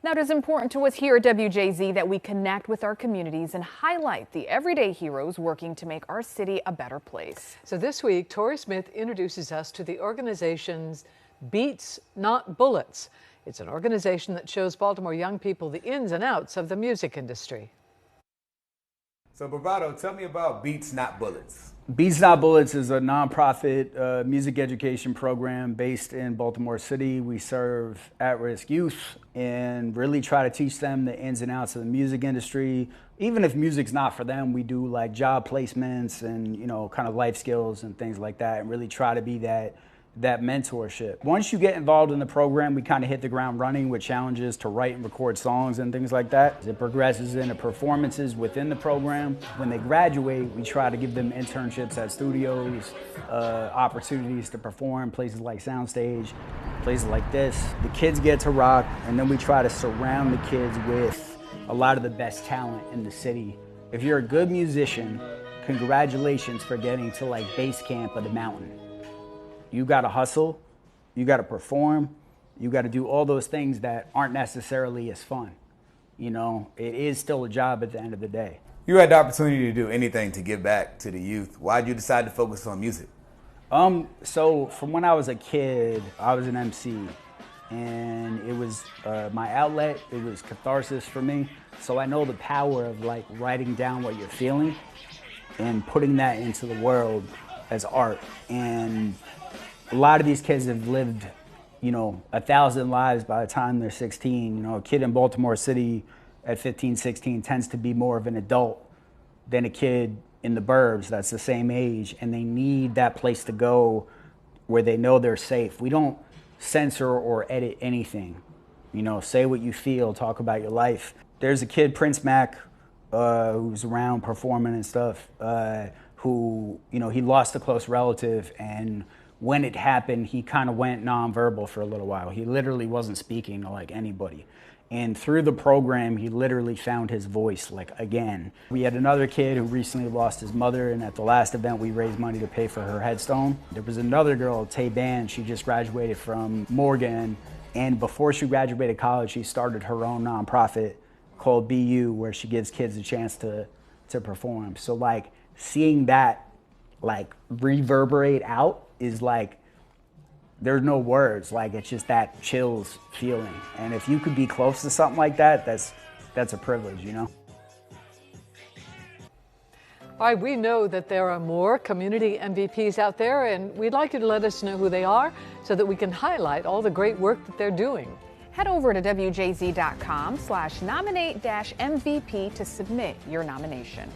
Now, it is important to us here at WJZ that we connect with our communities and highlight the everyday heroes working to make our city a better place. So this week, Tori Smith introduces us to the organization's Beats Not Bullets. It's an organization that shows Baltimore young people the ins and outs of the music industry. So Bravado, tell me about Beats Not Bullets. Beats Not Bullets is a nonprofit music education program based in Baltimore City. We serve at-risk youth and really try to teach them the ins and outs of the music industry. Even if music's not for them, we do like job placements and, kind of life skills and things like that, and really try to be that mentorship. Once you get involved in the program, we kind of hit the ground running with challenges to write and record songs and things like that. It progresses into performances within the program. When they graduate, we try to give them internships at studios, opportunities to perform, places like Soundstage, places like this. The kids get to rock, and then we try to surround the kids with a lot of the best talent in the city. If you're a good musician, congratulations for getting to like base camp of the mountain. You gotta hustle, you gotta perform, you gotta do all those things that aren't necessarily as fun. It is still a job at the end of the day. You had the opportunity to do anything to give back to the youth. Why did you decide to focus on music? So from when I was a kid, I was an MC, and it was my outlet. It was catharsis for me. So I know the power of like writing down what you're feeling and putting that into the world as art. And a lot of these kids have lived, 1,000 lives by the time they're 16. A kid in Baltimore City at 15, 16 tends to be more of an adult than a kid in the burbs that's the same age, and they need that place to go where they know they're safe. We don't censor or edit anything. Say what you feel, talk about your life. There's a kid, Prince Mac, who's around performing and stuff, who, he lost a close relative, and when it happened, he kind of went nonverbal for a little while. He literally wasn't speaking to like anybody. And through the program, he literally found his voice again. We had another kid who recently lost his mother, and at the last event, we raised money to pay for her headstone. There was another girl, Tay Ban, she just graduated from Morgan, and before she graduated college, she started her own nonprofit called BU, where she gives kids a chance to perform. So seeing that reverberate out is there's no words. It's just that chills feeling. And if you could be close to something like that, that's a privilege, All right, we know that there are more community MVPs out there, and we'd like you to let us know who they are so that we can highlight all the great work that they're doing. Head over to WJZ.com/nominate-MVP to submit your nomination.